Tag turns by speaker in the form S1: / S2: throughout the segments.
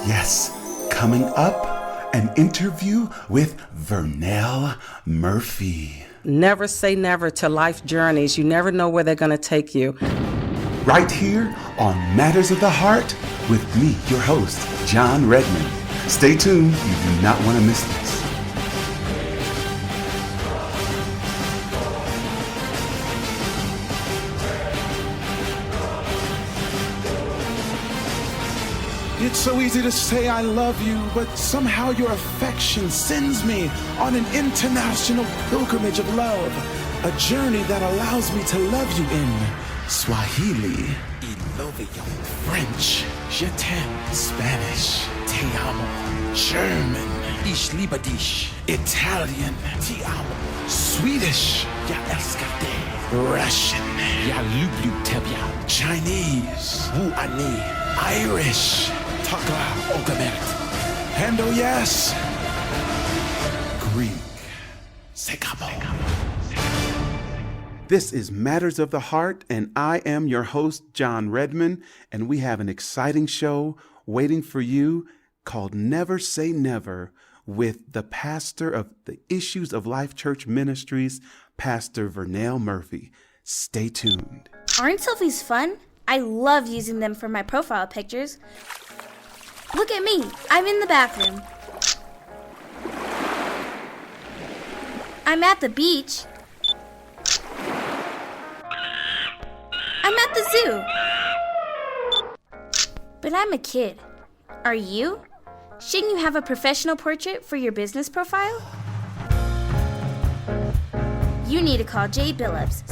S1: Yes, coming up, an interview with Vernell Murphy.
S2: Never say never to life journeys. You never know where they're going to take you.
S1: Right here on Matters of the Heart with me, your host, John Redmond. Stay tuned, you do not want to miss this.
S3: It's so easy to say I love you, but somehow your affection sends me on an international pilgrimage of love, a journey that allows me to love you in Swahili, French, je t'aime, Spanish, te amo, German, ich liebe dich, Italian, ti amo, Swedish, ja älskar dig, Russian, ja lublю тебя, Chinese, wu ani, Irish, takla ogamet, and oh yes, Greek, sekamo.
S1: This is Matters of the Heart, and I am your host, John Redmond, and we have an exciting show waiting for you called Never Say Never with the pastor of the Issues of Life Church Ministries, Pastor Vernell Murphy. Stay tuned.
S4: Aren't selfies fun? I love using them for my profile pictures. Look at me. I'm in the bathroom. I'm at the beach. I'm at the zoo. But I'm a kid. Are you? Shouldn't you have a professional portrait for your business profile? You need to call Jay Billups,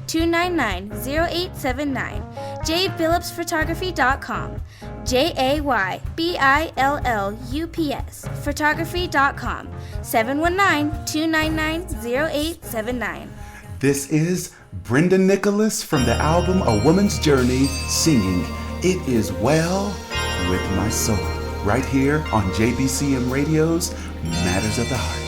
S4: 719-299-0879, jaybillupsphotography.com, JAYBILLUPS, photography.com, 719-299-0879.
S1: This is Brenda Nicholas from the album A Woman's Journey singing It Is Well With My Soul, right here on JBCM Radio's Matters of the Heart.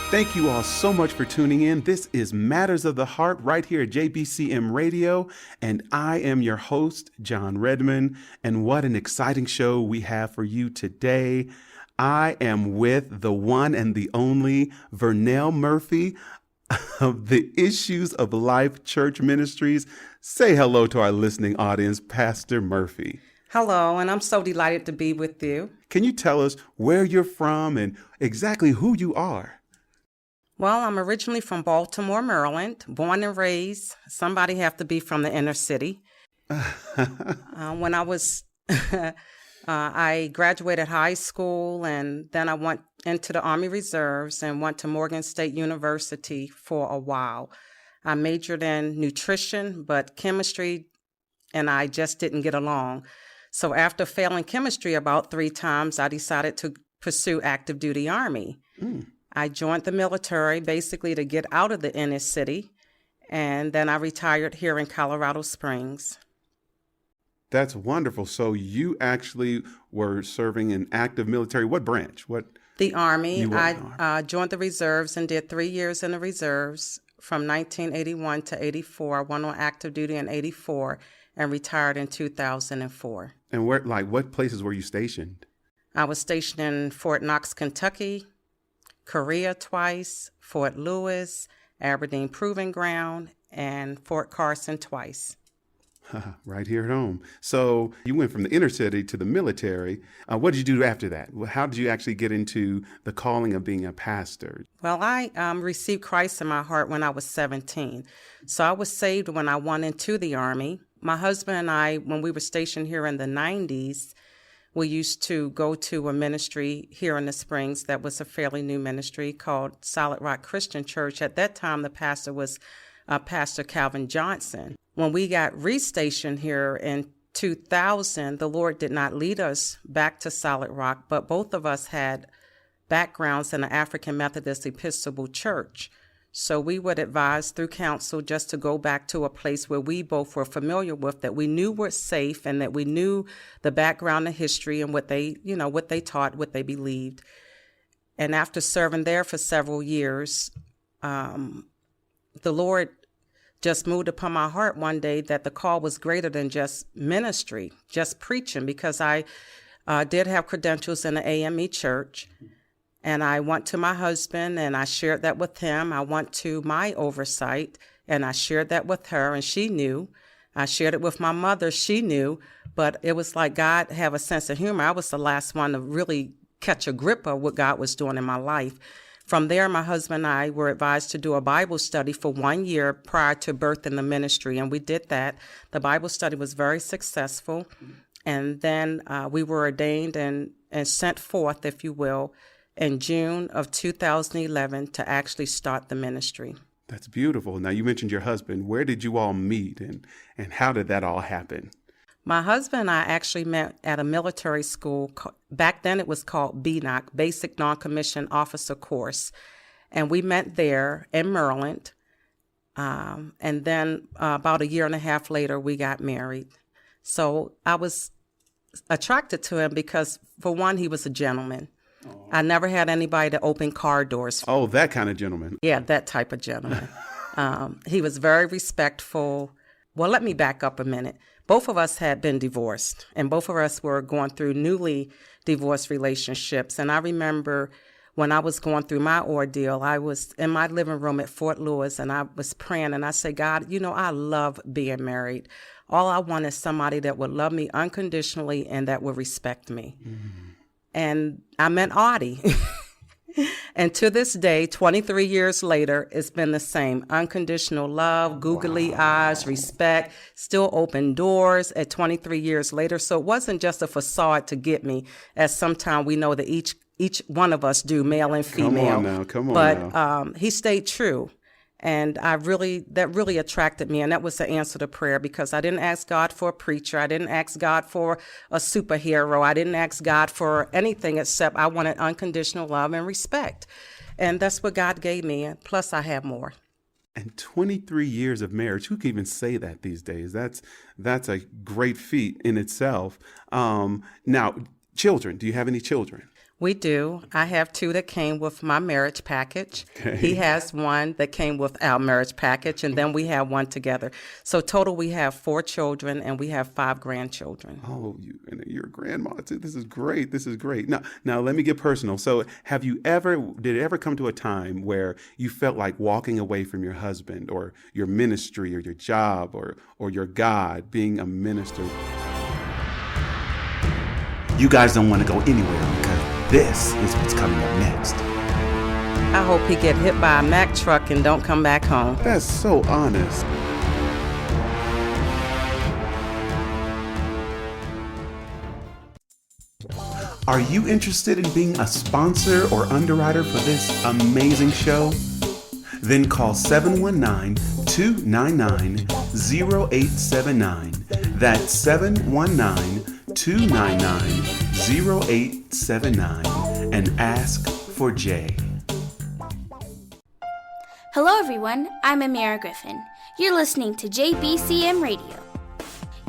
S1: Thank you all so much for tuning in. This is Matters of the Heart right here at JBCM Radio, and I am your host, John Redmond, and what an exciting show we have for you today. I am with the one and the only Vernell Murphy of the Issues of Life Church Ministries. Say hello to our listening audience, Pastor Murphy.
S2: Hello, and I'm so delighted to be with you.
S1: Can you tell us where you're from and exactly who you are?
S2: Well, I'm originally from Baltimore, Maryland, born and raised. Somebody have to be from the inner city. When I was, I graduated high school, and then I went into the Army Reserves and went to Morgan State University for a while. I majored in nutrition, but chemistry and I just didn't get along. So after failing chemistry about 3 times, I decided to pursue active duty Army. I joined the military basically to get out of the inner city, and then I retired here in Colorado Springs.
S1: That's wonderful. So you actually were serving in active military. What branch?
S2: The Army.
S1: You were in the Army.
S2: I joined the reserves and did 3 years in the reserves from 1981 to 84. I went on active duty in 84 and retired in 2004.
S1: And what places were you stationed?
S2: I was stationed in Fort Knox, Kentucky, Korea twice, Fort Lewis, Aberdeen Proving Ground, and Fort Carson twice.
S1: Right here at home. So you went from the inner city to the military. What did you do after that? How did you actually get into the calling of being a pastor?
S2: Well, I received Christ in my heart when I was 17. So I was saved when I went into the Army. My husband and I, when we were stationed here in the 90s, we used to go to a ministry here in the Springs that was a fairly new ministry called Solid Rock Christian Church. At that time, the pastor was Pastor Calvin Johnson. When we got restationed here in 2000, the Lord did not lead us back to Solid Rock, but both of us had backgrounds in the African Methodist Episcopal Church. So we would advise through counsel just to go back to a place where we both were familiar with, that we knew were safe, and that we knew the background and history and what they taught, what they believed. And after serving there for several years, the Lord just moved upon my heart one day that the call was greater than just ministry, just preaching, because I did have credentials in the AME church. And I went to my husband and I shared that with him. I went to my oversight and I shared that with her, and she knew. I shared it with my mother. She knew. But it was like God have a sense of humor. I was the last one to really catch a grip of what God was doing in my life. From there, my husband and I were advised to do a Bible study for 1 year prior to birth in the ministry, and we did that. The Bible study was very successful. And then we were ordained and sent forth, if you will, in June of 2011 to actually start the ministry.
S1: That's beautiful. Now, you mentioned your husband. Where did you all meet, and how did that all happen?
S2: My husband and I actually met at a military school. Back then it was called BNOC, Basic Non-Commissioned Officer Course. And we met there in Maryland. And then about a year and a half later, we got married. So I was attracted to him because, for one, he was a gentleman. I never had anybody to open car doors.
S1: Oh, that kind of gentleman.
S2: Yeah, that type of gentleman. He was very respectful. Well, let me back up a minute. Both of us had been divorced, and both of us were going through newly divorced relationships. And I remember when I was going through my ordeal, I was in my living room at Fort Lewis, and I was praying, and I said, God, I love being married. All I want is somebody that would love me unconditionally and that would respect me. Mm-hmm. And I met Audie. And to this day, 23 years later, it's been the same. Unconditional love, googly eyes, respect, still open doors at 23 years later. So it wasn't just a facade to get me, as sometimes we know that each one of us do, male and female.
S1: Come on
S2: now.
S1: But
S2: he stayed true. And that really attracted me. And that was the answer to prayer, because I didn't ask God for a preacher. I didn't ask God for a superhero. I didn't ask God for anything except I wanted unconditional love and respect. And that's what God gave me. Plus, I have more.
S1: And 23 years of marriage, who can even say that these days? That's a great feat in itself. Now, children, do you have any children?
S2: We do. I have two that came with my marriage package.
S1: Okay.
S2: He has one that came with our marriage package, and then we have one together. So total, we have 4 children, and we have 5 grandchildren.
S1: Oh, you're a grandma too. This is great. This is great. Now let me get personal. So did it ever come to a time where you felt like walking away from your husband or your ministry or your job or your God, being a minister? You guys don't want to go anywhere because this is what's coming up next.
S2: I hope he get hit by a Mack truck and don't come back home.
S1: That's so honest. Are you interested in being a sponsor or underwriter for this amazing show? Then call 719-299-0879. That's 719-299-0879 and ask for Jay.
S4: Hello everyone, I'm Amira Griffin. You're listening to JBCM Radio.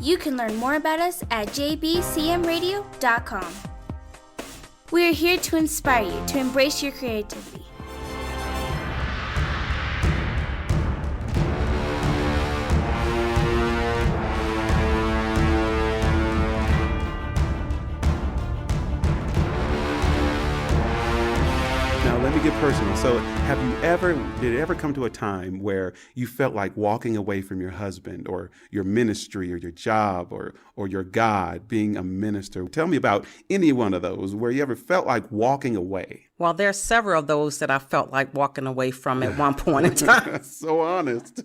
S4: You can learn more about us at jbcmradio.com. We are here to inspire you to embrace your creativity.
S1: Let me get personal. So did it ever come to a time where you felt like walking away from your husband or your ministry or your job or your God, being a minister? Tell me about any one of those where you ever felt like walking away.
S2: Well, there are several of those that I felt like walking away from at one point in time.
S1: So honest.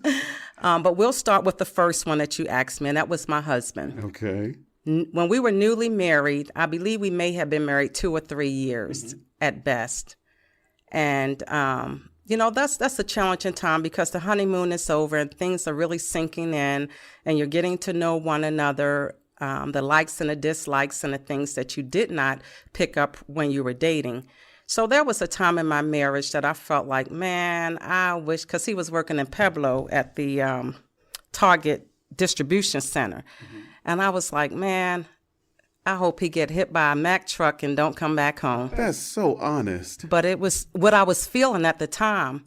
S2: But we'll start with the first one that you asked me, and that was my husband.
S1: Okay.
S2: When we were newly married, I believe we may have been married 2 or 3 years at best. And, that's a challenging time because the honeymoon is over and things are really sinking in and you're getting to know one another, the likes and the dislikes and the things that you did not pick up when you were dating. So there was a time in my marriage that I felt like, man, I wish, because he was working in Pueblo at the Target distribution center. And I was like, man, I hope he get hit by a Mack truck and don't come back home.
S1: That's so honest.
S2: But it was what I was feeling at the time.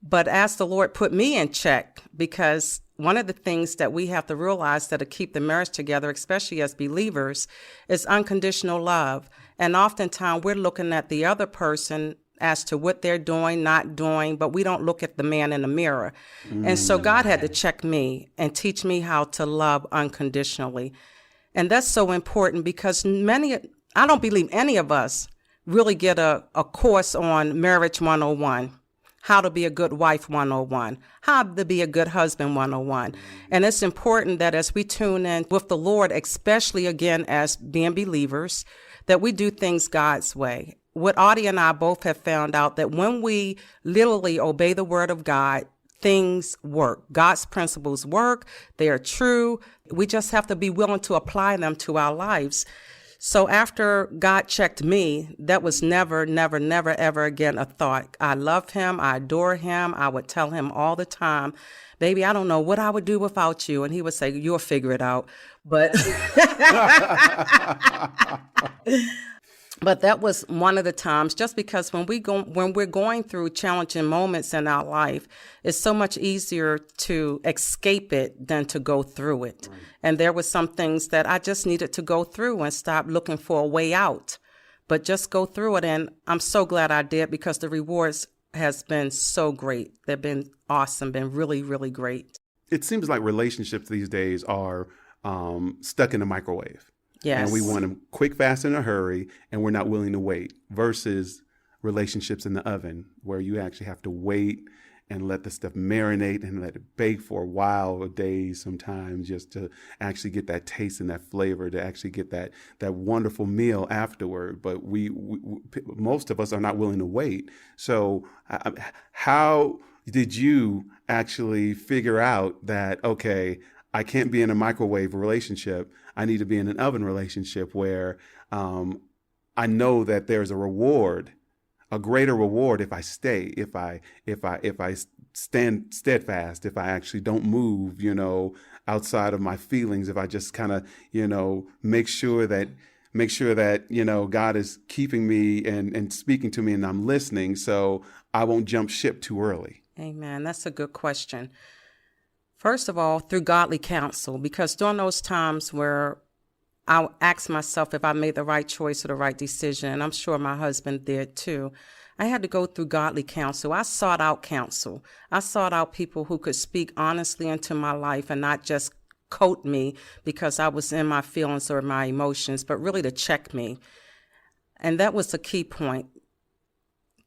S2: But as the Lord put me in check, because one of the things that we have to realize that'll keep the marriage together, especially as believers, is unconditional love. And oftentimes we're looking at the other person as to what they're doing, not doing, but we don't look at the man in the mirror. And so God had to check me and teach me how to love unconditionally. And that's so important because I don't believe any of us really get a course on marriage 101, how to be a good wife 101, how to be a good husband 101. And it's important that as we tune in with the Lord, especially again as being believers, that we do things God's way. What Audie and I both have found out that when we literally obey the word of God, things work. God's principles work. They are true. We just have to be willing to apply them to our lives. So after God checked me, that was never, ever again a thought. I love him. I adore him. I would tell him all the time, baby, I don't know what I would do without you. And he would say, you'll figure it out. But But that was one of the times, just because when we're going through challenging moments in our life, it's so much easier to escape it than to go through it. Right. And there were some things that I just needed to go through and stop looking for a way out, but just go through it. And I'm so glad I did, because the rewards has been so great. They've been awesome, been really, really great.
S1: It seems like relationships these days are stuck in a microwave.
S2: Yes.
S1: And we want them quick, fast, in a hurry, and we're not willing to wait, versus relationships in the oven, where you actually have to wait and let the stuff marinate and let it bake for a while, or days sometimes, just to actually get that taste and that flavor, to actually get that wonderful meal afterward. But we most of us are not willing to wait. So how did you actually figure out that, okay, I can't be in a microwave relationship, I need to be in an oven relationship where I know that there's a reward, a greater reward if I stay, if I stand steadfast, if I actually don't move, outside of my feelings, if I just kind of, make sure that make sure that, God is keeping me and speaking to me and I'm listening so I won't jump ship too early?
S2: Amen. That's a good question. First of all, through godly counsel, because during those times where I asked myself if I made the right choice or the right decision, and I'm sure my husband did too, I had to go through godly counsel. I sought out counsel. I sought out people who could speak honestly into my life and not just quote me because I was in my feelings or my emotions, but really to check me. And that was the key point.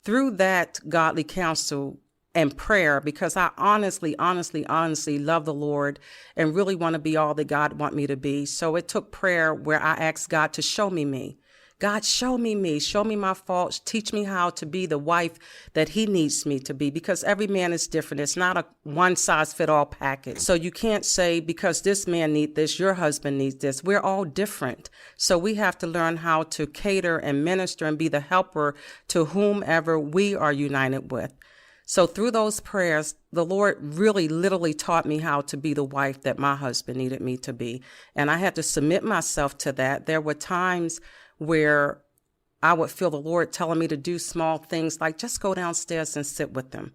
S2: Through that godly counsel and prayer, because I honestly love the Lord and really want to be all that God want me to be. So it took prayer where I asked God to show me. God, show me show me my faults, teach me how to be the wife that he needs me to be, because every man is different. It's not a one size fit all package. So you can't say because this man needs this, your husband needs this. We're all different. So we have to learn how to cater and minister and be the helper to whomever we are united with. So through those prayers, the Lord really literally taught me how to be the wife that my husband needed me to be. And I had to submit myself to that. There were times where I would feel the Lord telling me to do small things like just go downstairs and sit with them.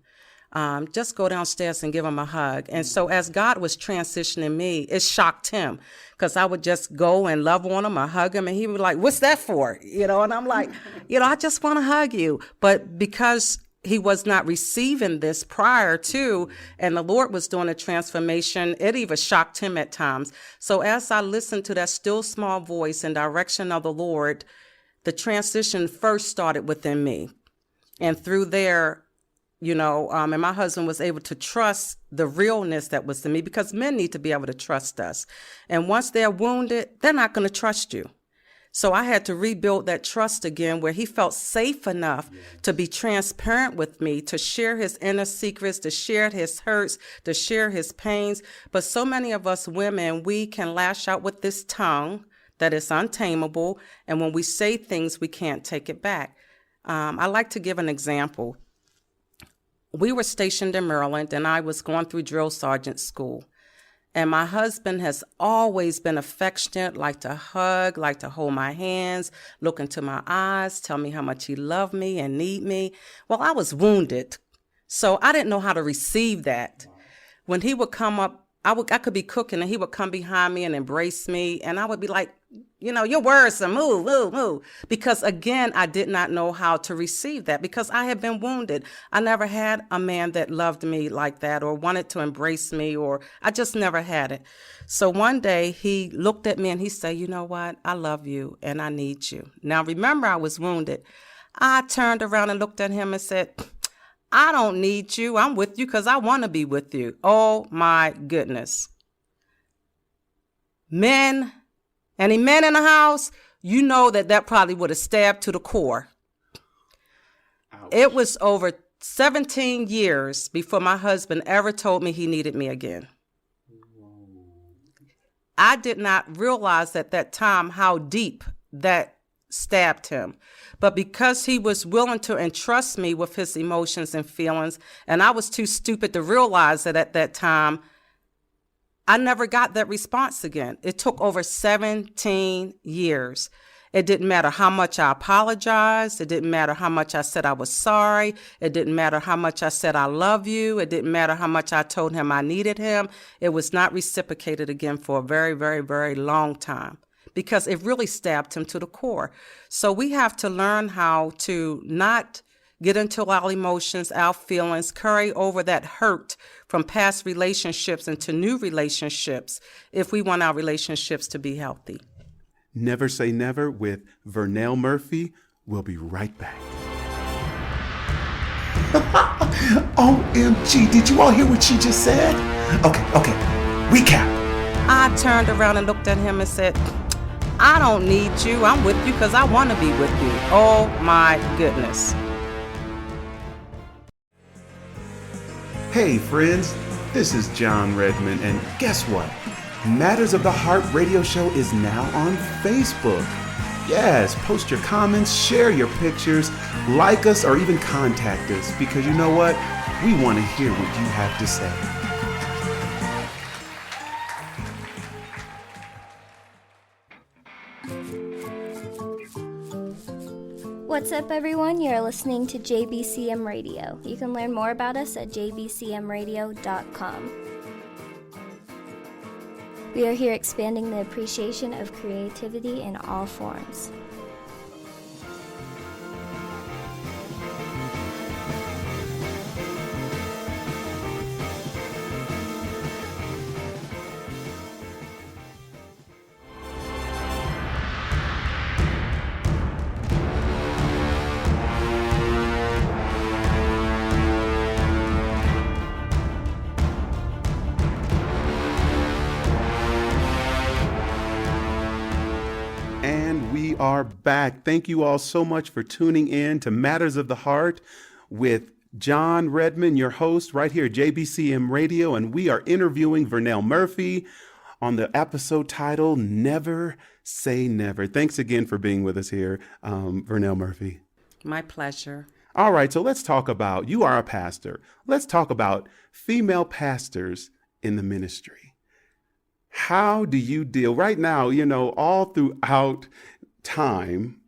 S2: Just go downstairs and give him a hug. And so as God was transitioning me, it shocked him because I would just go and love on him or hug him. And he would be like, what's that for? And I'm like, I just want to hug you. But because he was not receiving this prior to, and the Lord was doing a transformation, it even shocked him at times. So as I listened to that still small voice and direction of the Lord, the transition first started within me. And through there, and my husband was able to trust the realness that was in me, because men need to be able to trust us. And once they're wounded, they're not going to trust you. So I had to rebuild that trust again, where he felt safe enough to be transparent with me, to share his inner secrets, to share his hurts, to share his pains. But so many of us women, we can lash out with this tongue that is untamable. And when we say things, we can't take it back. I like to give an example. We were stationed in Maryland, and I was going through drill sergeant school. And my husband has always been affectionate, like to hug, like to hold my hands, look into my eyes, tell me how much he loved me and need me. Well, I was wounded, so I didn't know how to receive that. When he would come up, I could be cooking, and he would come behind me and embrace me, and I would be like, your words are move. Because again, I did not know how to receive that because I had been wounded. I never had a man that loved me like that or wanted to embrace me, or I just never had it. So one day he looked at me and he said, you know what? I love you and I need you. Now, remember, I was wounded. I turned around and looked at him and said, I don't need you. I'm with you because I want to be with you. Oh my goodness. Men, any men in the house, you know that probably would have stabbed to the core. Ouch. It was over 17 years before my husband ever told me he needed me again. I did not realize at that time how deep that stabbed him. But because he was willing to entrust me with his emotions and feelings, and I was too stupid to realize that at that time, I never got that response again. It took over 17 years. It didn't matter how much I apologized. It didn't matter how much I said I was sorry. It didn't matter how much I said I love you. It didn't matter how much I told him I needed him. It was not reciprocated again for a very, very, very long time, because it really stabbed him to the core. So we have to learn how to not get into our emotions, our feelings, carry over that hurt from past relationships into new relationships if we want our relationships to be healthy.
S1: Never Say Never with Vernell Murphy. We'll be right back.
S3: OMG, did you all hear what she just said? Okay, recap.
S2: I turned around and looked at him and said, I don't need you. I'm with you because I want to be with you. Oh my goodness.
S1: Hey friends, this is John Redmond, and guess what? Matters of the Heart radio show is now on Facebook. Yes, post your comments, share your pictures, like us, or even contact us, because you know what? We want to hear what you have to say.
S5: What's up, everyone? You're listening to JBCM Radio. You can learn more about us at jbcmradio.com. We are here expanding the appreciation of creativity in all forms.
S1: Are back. Thank you all so much for tuning in to Matters of the Heart with John Redmond, your host right here at JBCM Radio, and we are interviewing Vernell Murphy on the episode titled Never Say Never. Thanks again for being with us here, Vernell Murphy.
S2: My pleasure.
S1: All right, so let's talk about, you are a pastor. Let's talk about female pastors in the ministry. How do you deal right now, all throughout time,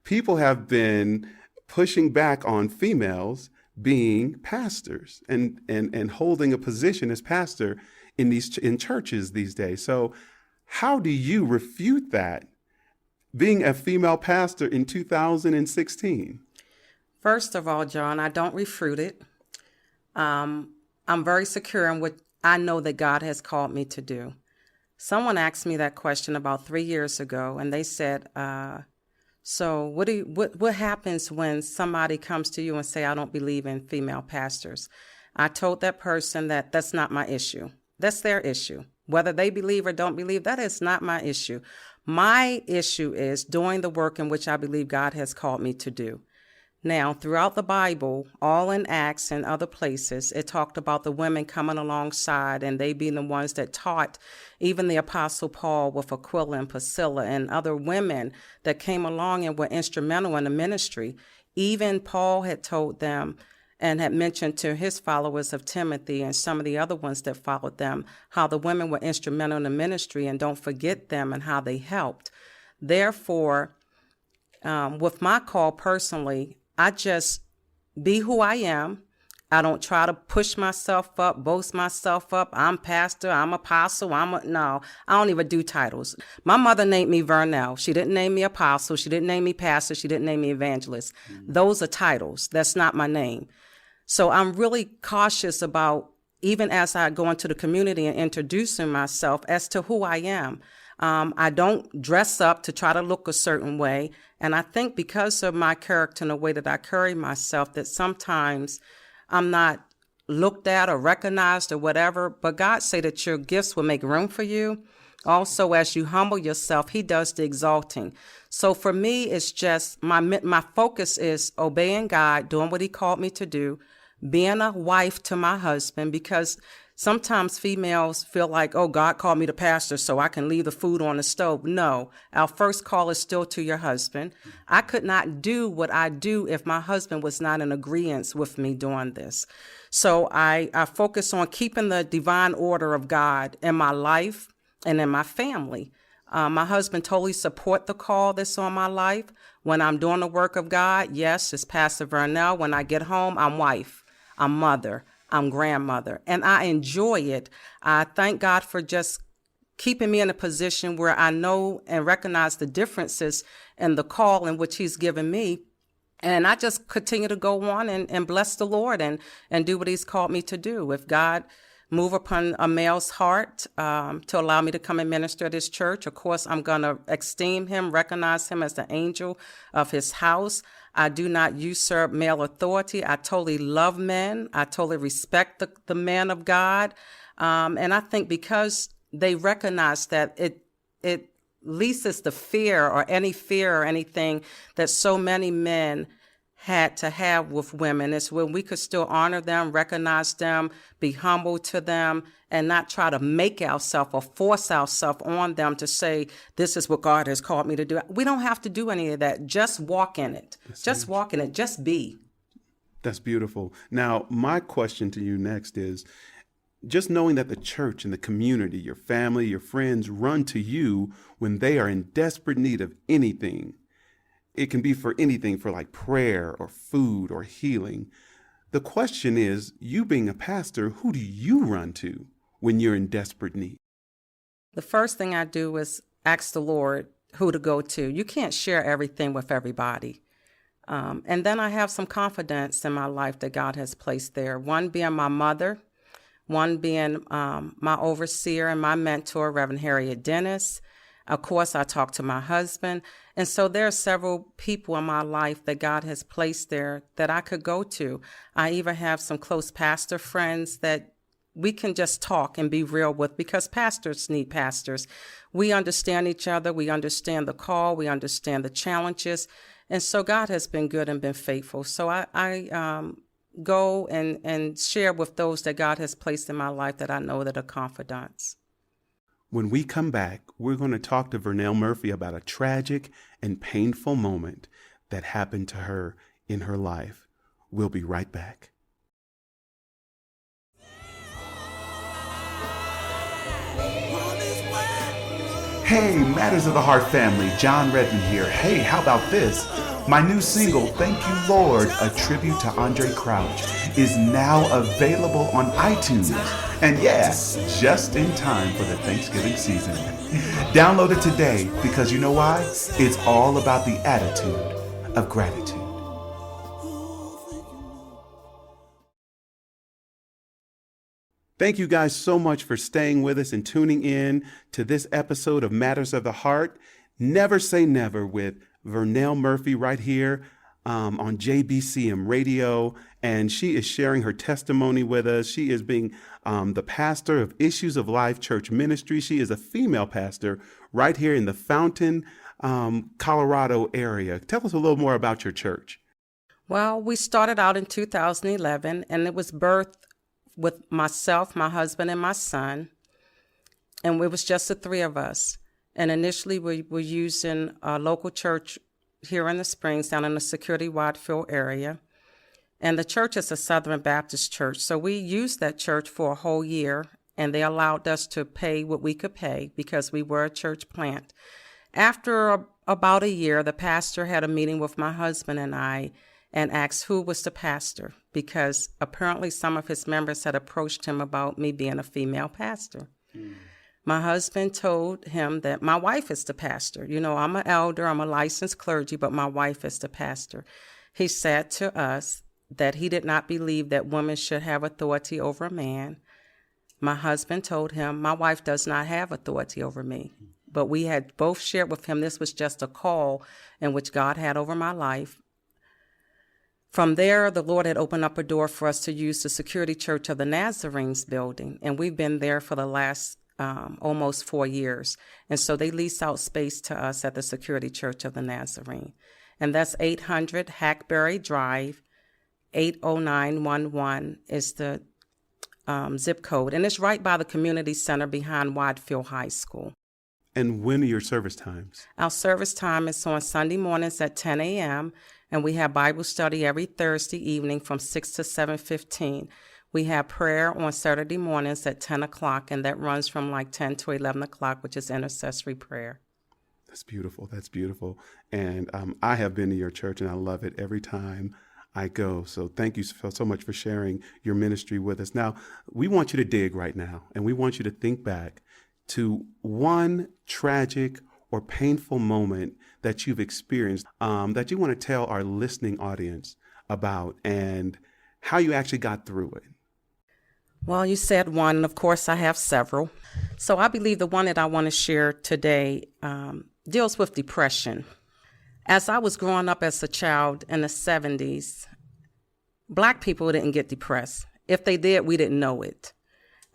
S1: people have been pushing back on females being pastors and holding a position as pastor in churches these days. So how do you refute that, being a female pastor in 2016?
S2: First of all, John, I don't refute it. I'm very secure in what I know that God has called me to do. Someone asked me that question about 3 years ago, and they said, so what happens when somebody comes to you and say, I don't believe in female pastors? I told that person that that's not my issue. That's their issue. Whether they believe or don't believe, that is not my issue. My issue is doing the work in which I believe God has called me to do. Now, throughout the Bible, all in Acts and other places, it talked about the women coming alongside and they being the ones that taught even the Apostle Paul with Aquila and Priscilla and other women that came along and were instrumental in the ministry. Even Paul had told them and had mentioned to his followers of Timothy and some of the other ones that followed them, how the women were instrumental in the ministry and don't forget them and how they helped. Therefore, with my call personally, I just be who I am. I don't try to push myself up, boast myself up. I'm pastor, I'm apostle, no, I don't even do titles. My mother named me Vernell. She didn't name me apostle. She didn't name me pastor. She didn't name me evangelist. Those are titles. That's not my name. So I'm really cautious about, even as I go into the community and introducing myself as to who I am. I don't dress up to try to look a certain way. And I think because of my character and the way that I carry myself, that sometimes I'm not looked at or recognized or whatever. But God say that your gifts will make room for you. Also, as you humble yourself, he does the exalting. So for me, it's just my focus is obeying God, doing what he called me to do, being a wife to my husband, because sometimes females feel like, oh, God called me to pastor so I can leave the food on the stove. No, our first call is still to your husband. I could not do what I do if my husband was not in agreement with me doing this. So I focus on keeping the divine order of God in my life and in my family. My husband totally support the call that's on my life. When I'm doing the work of God, yes, it's Pastor Vernell. When I get home, I'm wife, I'm mother, I'm grandmother, and I enjoy it. I thank God for just keeping me in a position where I know and recognize the differences in the call in which he's given me. And I just continue to go on and bless the Lord and do what he's called me to do. If God move upon a male's heart to allow me to come and minister at his church, of course, I'm going to esteem him, recognize him as the angel of his house. I do not usurp male authority. I totally love men. I totally respect the man of God. And I think because they recognize that it leases the fear or anything that so many men had to have with women. It's when we could still honor them, recognize them, be humble to them, and not try to make ourselves or force ourselves on them to say, this is what God has called me to do. We don't have to do any of that. Just walk in it. Just walk in it. Just be.
S1: That's beautiful. Now, my question to you next is, just knowing that the church and the community, your family, your friends run to you when they are in desperate need of anything, It can be for anything, for like prayer or food or healing. The question is, you being a pastor, who do you run to when you're in desperate need?
S2: The first thing I do is ask the Lord who to go to. You can't share everything with everybody. And then I have some confidence in my life that God has placed there. One being my mother, one being my overseer and my mentor, Reverend Harriet Dennis. Of course, I talk to my husband. And so there are several people in my life that God has placed there that I could go to. I even have some close pastor friends that we can just talk and be real with, because pastors need pastors. We understand each other. We understand the call. We understand the challenges. And so God has been good and been faithful. So I go and share with those that God has placed in my life that I know that are confidants.
S1: When we come back, we're going to talk to Vernell Murphy about a tragic and painful moment that happened to her in her life. We'll be right back. Hey, Matters of the Heart family, John Redmond here. Hey, how about this? My new single, Thank You Lord, a tribute to Andre Crouch, is now available on iTunes. And yeah, just in time for the Thanksgiving season. Download it today, because you know why? It's all about the attitude of gratitude. Thank you guys so much for staying with us and tuning in to this episode of Matters of the Heart. Never Say Never with Vernell Murphy right here on JBCM Radio. And she is sharing her testimony with us. She is being the pastor of Issues of Life Church Ministry. She is a female pastor right here in the Fountain, Colorado area. Tell us a little more about your church.
S2: Well, we started out in 2011, and it was birthed with myself, my husband, and my son. And it was just the three of us. And initially we were using a local church here in the Springs, down in the Security Widefield area. And the church is a Southern Baptist church. So we used that church for a whole year, and they allowed us to pay what we could pay because we were a church plant. After about a year, the pastor had a meeting with my husband and I and asked who was the pastor, because apparently some of his members had approached him about me being a female pastor. My husband told him that my wife is the pastor. You know, I'm an elder, I'm a licensed clergy, but my wife is the pastor. He said to us that he did not believe that women should have authority over a man. My husband told him, my wife does not have authority over me. But we had both shared with him this was just a call in which God had over my life. From there, the Lord had opened up a door for us to use the Security Church of the Nazarenes building, and we've been there for the last almost 4 years. And so they leased out space to us at the Security Church of the Nazarene. And that's 800 Hackberry Drive, 80911 is the zip code. And it's right by the community center behind Widefield High School.
S1: And when are your service times?
S2: Our service time is on Sunday mornings at 10 a.m., and we have Bible study every Thursday evening from 6 to 7:15. We have prayer on Saturday mornings at 10 o'clock, and that runs from like 10 to 11 o'clock, which is intercessory prayer.
S1: That's beautiful. That's beautiful. And I have been to your church, and I love it every time I go. So thank you so much for sharing your ministry with us. Now, we want you to dig right now, and we want you to think back to one tragic or painful moment that you've experienced that you want to tell our listening audience about and how you actually got through it.
S2: Well, you said one, and of course I have several. So I believe the one that I want to share today deals with depression. As I was growing up as a child in the 70s, Black people didn't get depressed. If they did, we didn't know it.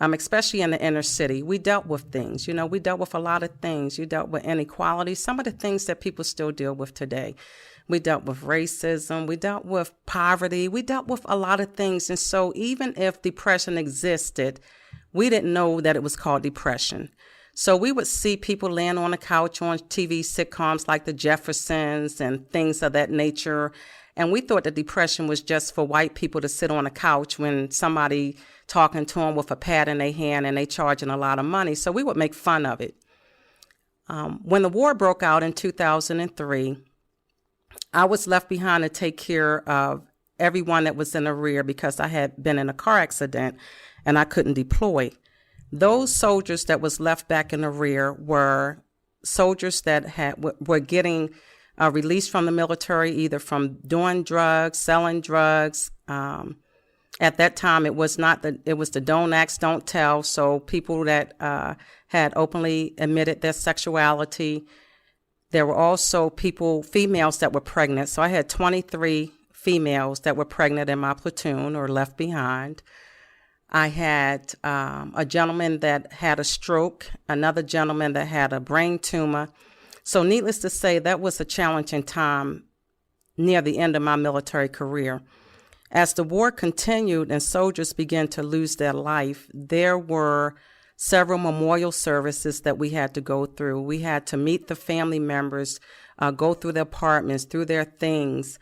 S2: Especially in the inner city, we dealt with things. You know, we dealt with a lot of things. You dealt with inequality, some of the things that people still deal with today. We dealt with racism. We dealt with poverty. We dealt with a lot of things. And so even if depression existed, we didn't know that it was called depression. So we would see people laying on the couch on TV sitcoms like The Jeffersons and things of that nature. And we thought that depression was just for white people to sit on a couch when somebody talking to them with a pad in their hand and they charging a lot of money. So we would make fun of it. When the war broke out in 2003, I was left behind to take care of everyone that was in the rear because I had been in a car accident and I couldn't deploy. Those soldiers that was left back in the rear were soldiers that were getting released from the military, either from doing drugs, selling drugs. At that time, it was the don't ask, don't tell. So people that had openly admitted their sexuality. There were also females that were pregnant. So I had 23 females that were pregnant in my platoon or left behind. I had a gentleman that had a stroke, another gentleman that had a brain tumor. So needless to say, that was a challenging time near the end of my military career. As the war continued and soldiers began to lose their life, there were several memorial services that we had to go through. We had to meet the family members, go through their apartments, through their things.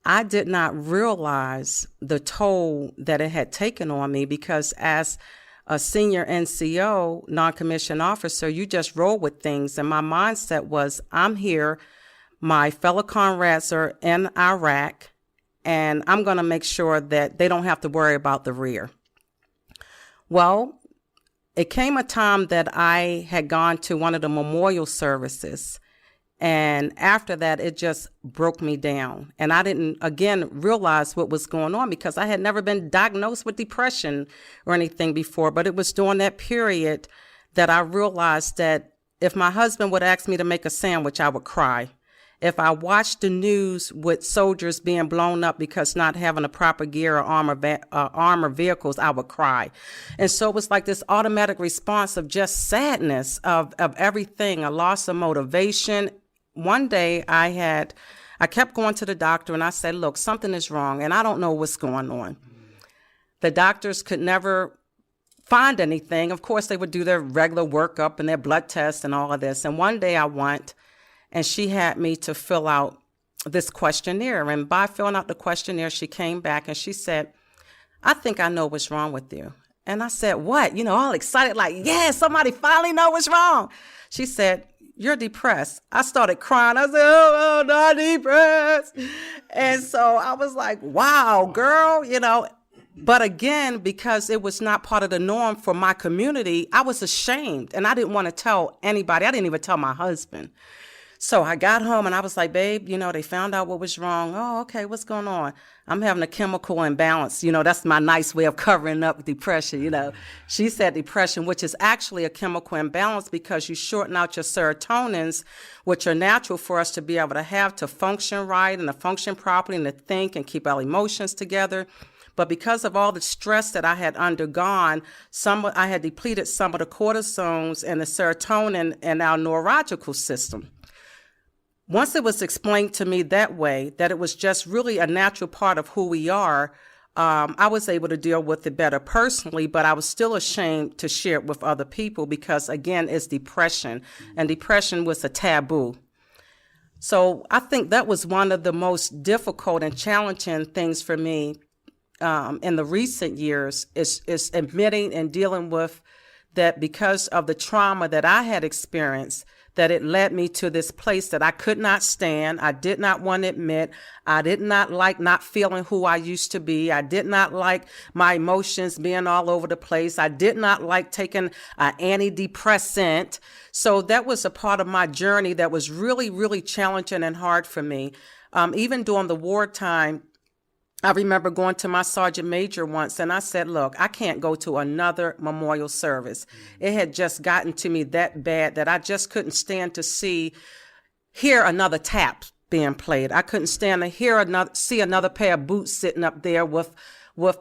S2: I did not realize the toll that it had taken on me because as a senior NCO, non-commissioned officer, you just roll with things. And my mindset was, I'm here, my fellow comrades are in Iraq, and I'm going to make sure that they don't have to worry about the rear. Well, it came a time that I had gone to one of the memorial services, and after that, it just broke me down. And I didn't, again, realize what was going on because I had never been diagnosed with depression or anything before. But it was during that period that I realized that if my husband would ask me to make a sandwich, I would cry. If I watched the news with soldiers being blown up because not having a proper gear or armor vehicles, I would cry. And so it was like this automatic response of just sadness of everything, a loss of motivation. One day I kept going to the doctor and I said, look, something is wrong and I don't know what's going on. The doctors could never find anything. Of course, they would do their regular workup and their blood tests and all of this. And one day I went and she had me to fill out this questionnaire. And by filling out the questionnaire, she came back and she said, I think I know what's wrong with you. And I said, what? All excited, like, yeah, somebody finally know what's wrong. She said, you're depressed. I started crying. I said, oh, I'm not depressed. And so I was like, wow, girl, But again, because it was not part of the norm for my community, I was ashamed. And I didn't want to tell anybody. I didn't even tell my husband. So I got home and I was like, babe, they found out what was wrong. Oh, okay, what's going on? I'm having a chemical imbalance. That's my nice way of covering up depression, She said depression, which is actually a chemical imbalance because you shorten out your serotonins, which are natural for us to be able to have to function right and to function properly and to think and keep our emotions together. But because of all the stress that I had undergone, I had depleted some of the cortisones and the serotonin in our neurological system. Once it was explained to me that way, that it was just really a natural part of who we are, I was able to deal with it better personally, but I was still ashamed to share it with other people because, again, it's depression, and depression was a taboo. So I think that was one of the most difficult and challenging things for me in the recent years is admitting and dealing with that because of the trauma that I had experienced, that it led me to this place that I could not stand. I did not want to admit. I did not like not feeling who I used to be. I did not like my emotions being all over the place. I did not like taking an antidepressant. So that was a part of my journey that was really, really challenging and hard for me. Even during the wartime, I remember going to my sergeant major once and I said, look, I can't go to another memorial service. It had just gotten to me that bad that I just couldn't stand to hear another tap being played. I couldn't stand to see another pair of boots sitting up there with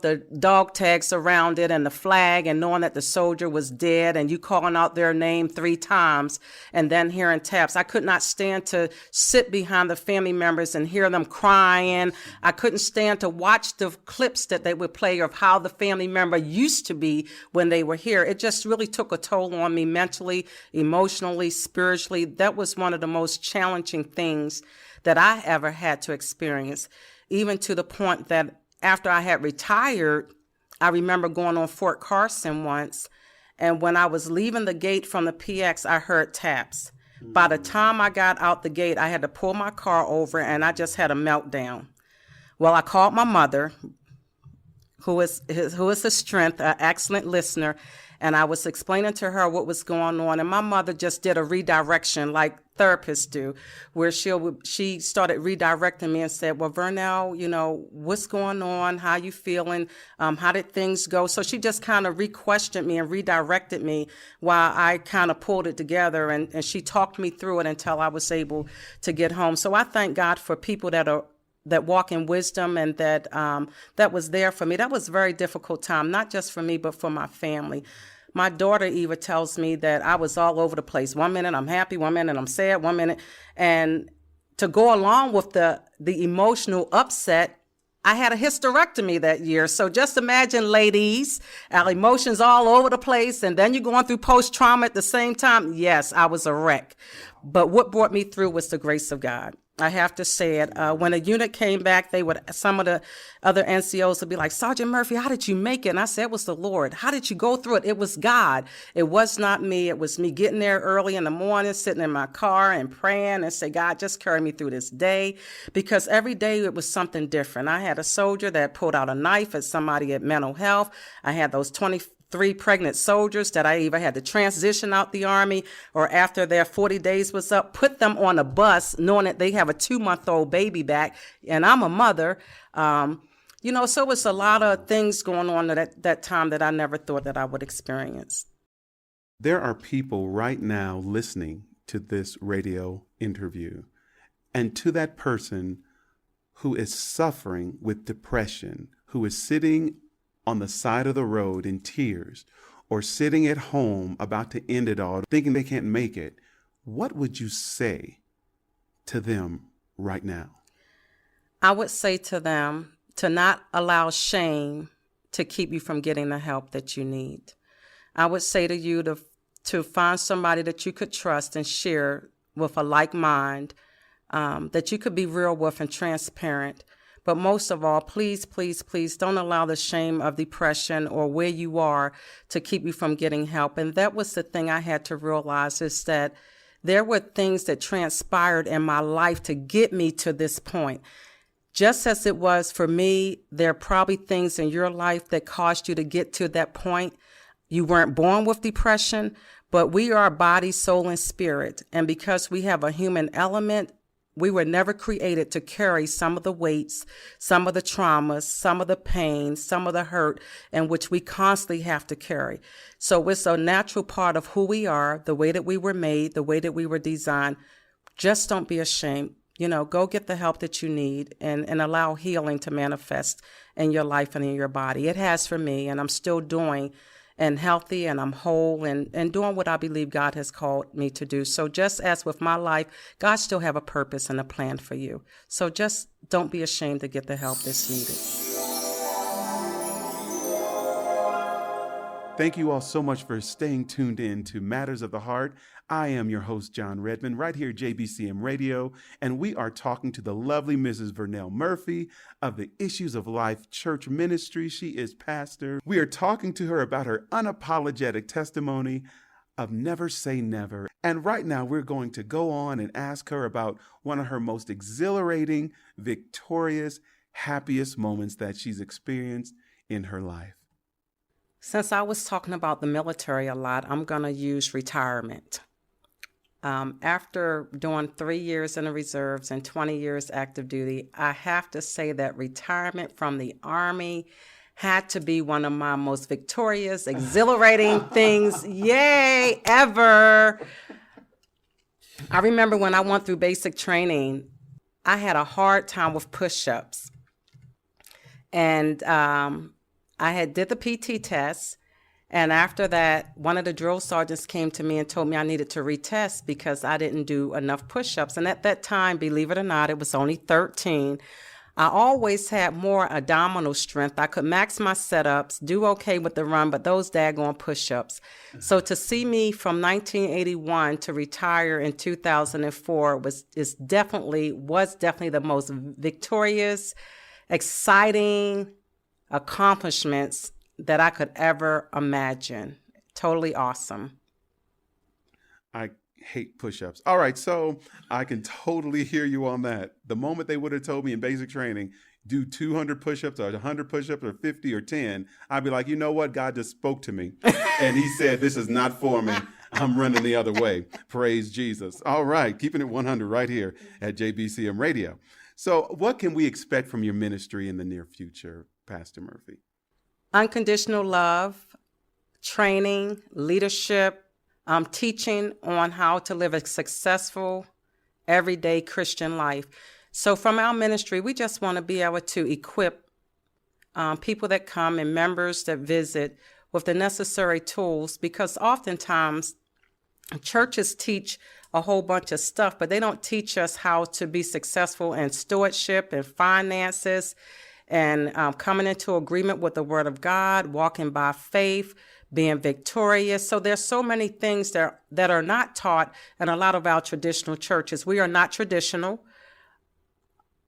S2: the dog tags around it and the flag and knowing that the soldier was dead and you calling out their name 3 times and then hearing taps. I could not stand to sit behind the family members and hear them crying. I couldn't stand to watch the clips that they would play of how the family member used to be when they were here. It just really took a toll on me mentally, emotionally, spiritually. That was one of the most challenging things that I ever had to experience, even to the point that after I had retired, I remember going on Fort Carson once, and when I was leaving the gate from the PX, I heard taps. By the time I got out the gate, I had to pull my car over and I just had a meltdown. Well, I called my mother, who is a strength, an excellent listener, and I was explaining to her what was going on. And my mother just did a redirection like therapists do, where she started redirecting me and said, well, Vernell, what's going on? How you feeling? How did things go? So she just kind of re-questioned me and redirected me while I kind of pulled it together. And she talked me through it until I was able to get home. So I thank God for people that walk in wisdom and that was there for me. That was a very difficult time, not just for me, but for my family. My daughter Eva tells me that I was all over the place. 1 minute I'm happy, 1 minute I'm sad, 1 minute. And to go along with the emotional upset, I had a hysterectomy that year. So just imagine, ladies, our emotions all over the place. And then you're going through post-trauma at the same time. Yes, I was a wreck. But what brought me through was the grace of God. I have to say it. When a unit came back, some of the other NCOs would be like, Sergeant Murphy, how did you make it? And I said, it was the Lord. How did you go through it? It was God. It was not me. It was me getting there early in the morning, sitting in my car and praying and say, God, just carry me through this day. Because every day it was something different. I had a soldier that pulled out a knife at somebody at mental health. I had those 23 pregnant soldiers that I either had to transition out the Army or after their 40 days was up, put them on a bus knowing that they have a 2-month-old baby back. And I'm a mother. So it was a lot of things going on at that time that I never thought that I would experience.
S1: There are people right now listening to this radio interview, and to that person who is suffering with depression, who is sitting on the side of the road in tears, or sitting at home about to end it all, thinking they can't make it, what would you say to them right now?
S2: I would say to them to not allow shame to keep you from getting the help that you need. I would say to you to find somebody that you could trust and share with a like mind, that you could be real with and transparent. But most of all, please, please, please don't allow the shame of depression or where you are to keep you from getting help. And that was the thing I had to realize, is that there were things that transpired in my life to get me to this point. Just as it was for me, there are probably things in your life that caused you to get to that point. You weren't born with depression, but we are body, soul, and spirit. And because we have a human element, we were never created to carry some of the weights, some of the traumas, some of the pain, some of the hurt, in which we constantly have to carry. So it's a natural part of who we are, the way that we were made, the way that we were designed. Just don't be ashamed. Go get the help that you need and allow healing to manifest in your life and in your body. It has for me, and I'm still doing and healthy, and I'm whole and doing what I believe God has called me to do. So just as with my life, God still have a purpose and a plan for you. So just don't be ashamed to get the help that's needed.
S1: Thank you all so much for staying tuned in to Matters of the Heart. I am your host, John Redmond, right here at JBCM Radio, and we are talking to the lovely Mrs. Vernell Murphy of the Issues of Life Church Ministry. She is pastor. We are talking to her about her unapologetic testimony of never say never. And right now, we're going to go on and ask her about one of her most exhilarating, victorious, happiest moments that she's experienced in her life.
S2: Since I was talking about the military a lot, I'm going to use retirement. After doing 3 years in the reserves and 20 years active duty, I have to say that retirement from the Army had to be one of my most victorious, exhilarating things, yay, ever. I remember when I went through basic training, I had a hard time with push-ups. And I did the PT test, and after that, one of the drill sergeants came to me and told me I needed to retest because I didn't do enough push-ups. And at that time, believe it or not, it was only 13. I always had more abdominal strength. I could max my setups, do okay with the run, but those daggone push-ups. So to see me from 1981 to retire in 2004 was definitely the most victorious, exciting accomplishments that I could ever imagine. Totally awesome.
S1: I hate push-ups. All right, so I can totally hear you on that. The moment they would have told me in basic training, do 200 push-ups or 100 push-ups or 50 or 10, I'd be like, you know what? God just spoke to me. And he said, this is not for me. I'm running the other way. Praise Jesus. All right, keeping it 100 right here at JBCM Radio. So what can we expect from your ministry in the near future, Pastor Murphy?
S2: Unconditional love, training, leadership, teaching on how to live a successful, everyday Christian life. So from our ministry, we just want to be able to equip people that come and members that visit with the necessary tools, because oftentimes churches teach a whole bunch of stuff, but they don't teach us how to be successful in stewardship and finances and coming into agreement with the Word of God, walking by faith, being victorious. So there's so many things that are not taught in a lot of our traditional churches. We are not traditional.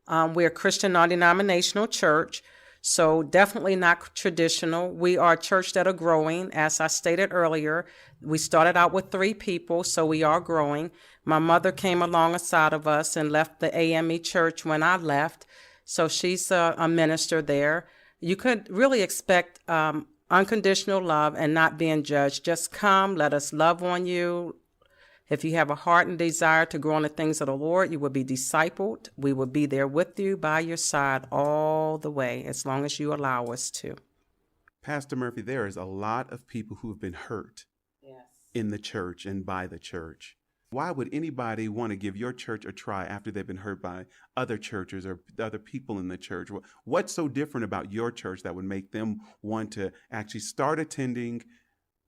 S2: We're a Christian non-denominational church, so definitely not traditional. We are a church that are growing. As I stated earlier, we started out with 3 people, so we are growing. My mother came alongside of us and left the AME church when I left, so she's a minister there. You could really expect unconditional love and not being judged. Just come, let us love on you. If you have a heart and desire to grow in the things of the Lord, you will be discipled. We will be there with you, by your side all the way, as long as you allow us to.
S1: Pastor Murphy, there is a lot of people who have been hurt in the church and by the church. Why would anybody want to give your church a try after they've been hurt by other churches or other people in the church? What's so different about your church that would make them want to actually start attending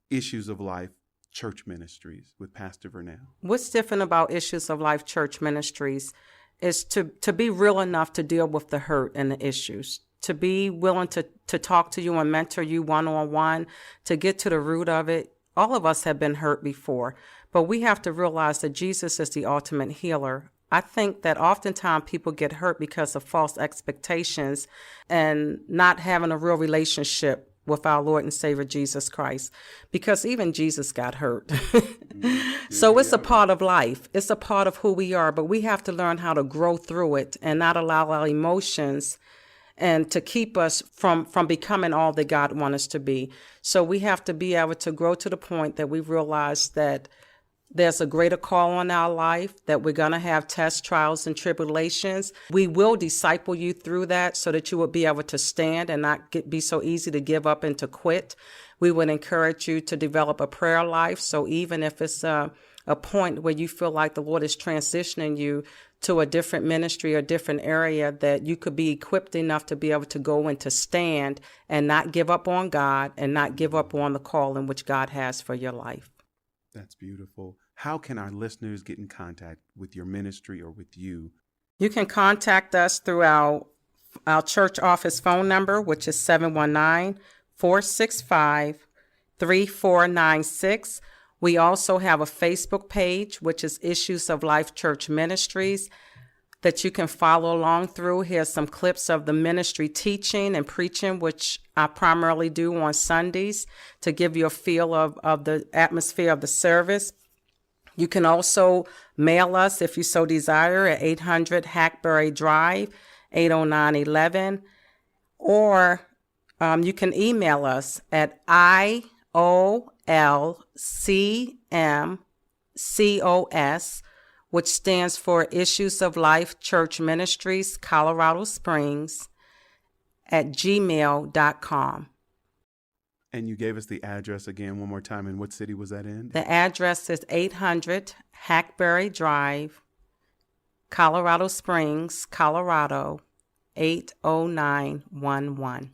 S1: Issues of Life Church Ministries with Pastor Vernell?
S2: What's different about Issues of Life Church Ministries is to be real enough to deal with the hurt and the issues, to be willing to talk to you and mentor you one-on-one, to get to the root of it. All of us have been hurt before, but we have to realize that Jesus is the ultimate healer. I think that oftentimes people get hurt because of false expectations and not having a real relationship with our Lord and Savior Jesus Christ, because even Jesus got hurt. So it's a part of life. It's a part of who we are, but we have to learn how to grow through it and not allow our emotions and to keep us from becoming all that God wants us to be. So we have to be able to grow to the point that we realize that there's a greater call on our life, that we're going to have tests, trials, and tribulations. We will disciple you through that so that you will be able to stand and not be so easy to give up and to quit. We would encourage you to develop a prayer life. So even if it's a point where you feel like the Lord is transitioning you to a different ministry or different area, that you could be equipped enough to be able to go and to stand and not give up on God and not give up on the call in which God has for your life.
S1: That's beautiful. How can our listeners get in contact with your ministry or with you?
S2: You can contact us through our church office phone number, which is 719-465-3496. We also have a Facebook page, which is Issues of Life Church Ministries, that you can follow along through. Here's some clips of the ministry teaching and preaching, which I primarily do on Sundays, to give you a feel of the atmosphere of the service. You can also mail us, if you so desire, at 800 Hackberry Drive, 80911, or you can email us at IOLCMCOS, which stands for Issues of Life Church Ministries, Colorado Springs, at gmail.com.
S1: And you gave us the address again one more time. And what city was that in?
S2: The address is 800 Hackberry Drive, Colorado Springs, Colorado, 80911.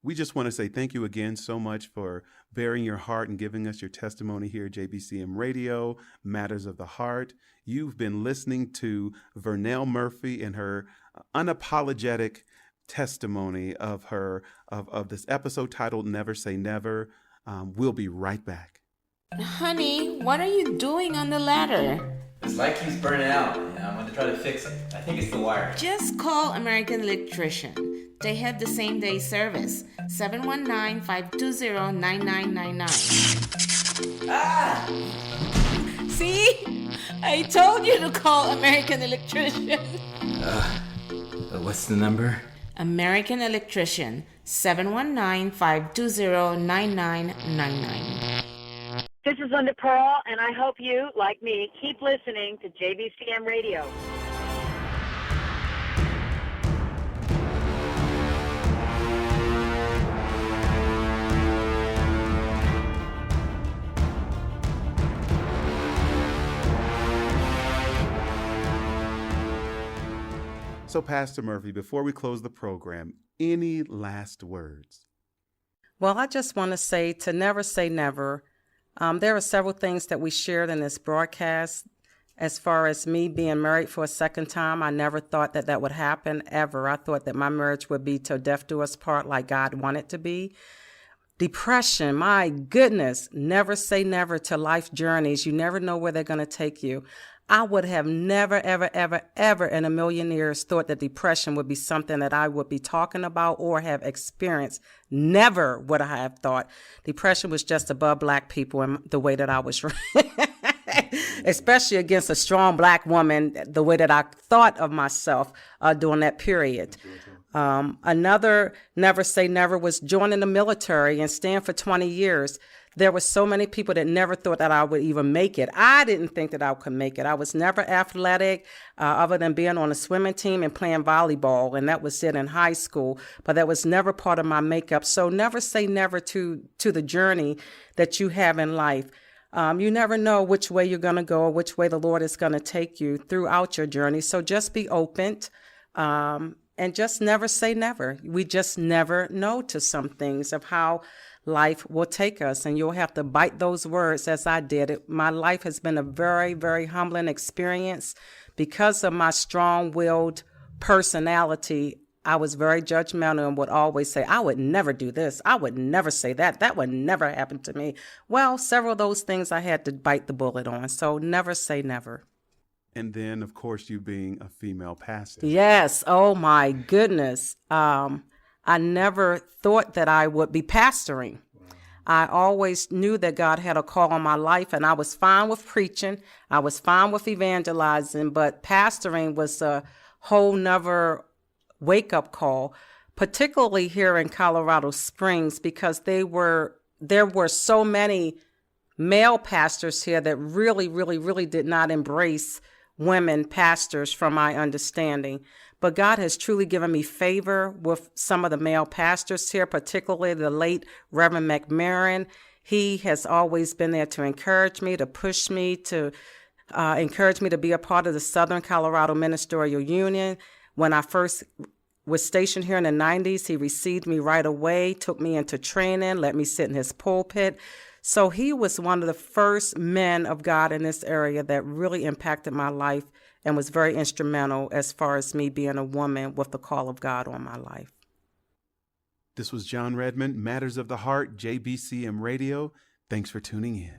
S1: We just want to say thank you again so much for bearing your heart and giving us your testimony here at JBCM Radio, Matters of the Heart. You've been listening to Vernell Murphy and her unapologetic testimony of this episode titled Never Say Never. We'll be right back.
S6: Honey, what are you doing on the ladder?
S7: This light keeps burning out, and I'm going to try to fix it. I think it's the wire.
S6: Just call American Electrician. They have the same day service. 719-520-9999. See? I told you to call American Electrician.
S7: What's the number?
S6: American Electrician, 719-520-9999.
S8: This is Linda Pearl, and I hope you, like me, keep listening to JBCM Radio.
S1: So, Pastor Murphy, before we close the program, any last words?
S2: Well, I just want to say to never say never. There are several things that we shared in this broadcast. As far as me being married for a second time, I never thought that that would happen ever. I thought that my marriage would be till death do us part, like God wanted to be. Depression, my goodness, never say never to life journeys. You never know where they're going to take you. I would have never, ever, ever, ever in a million years thought that depression would be something that I would be talking about or have experienced. Never would I have thought. Depression was just above black people and the way that I was especially against a strong black woman, the way that I thought of myself during that period. Another never say never was joining the military and staying for 20 years. There were so many people that never thought that I would even make it. I didn't think that I could make it. I was never athletic, other than being on a swimming team and playing volleyball, and that was it in high school. But that was never part of my makeup. So never say never to the journey that you have in life. You never know which way you're going to go or which way the Lord is going to take you throughout your journey. So just be open and just never say never. We just never know to some things of how life will take us, and you'll have to bite those words as I did. My life has been a very, very humbling experience. Because of my strong-willed personality, I was very judgmental and would always say, I would never do this. I would never say that. That would never happen to me. Well, several of those things I had to bite the bullet on. So never say never.
S1: And then, of course, you being a female pastor.
S2: Yes. Oh, my goodness. I never thought that I would be pastoring. I always knew that God had a call on my life, and I was fine with preaching. I was fine with evangelizing, but pastoring was a whole nother wake-up call, particularly here in Colorado Springs, because there were so many male pastors here that really, really, really did not embrace women pastors, from my understanding. But God has truly given me favor with some of the male pastors here, particularly the late Reverend McMarron. He has always been there to encourage me, to push me, to encourage me to be a part of the Southern Colorado Ministerial Union. When I first was stationed here in the 90s, he received me right away, took me into training, let me sit in his pulpit. So he was one of the first men of God in this area that really impacted my life and was very instrumental as far as me being a woman with the call of God on my life.
S1: This was John Redmond, Matters of the Heart, JBCM Radio. Thanks for tuning in.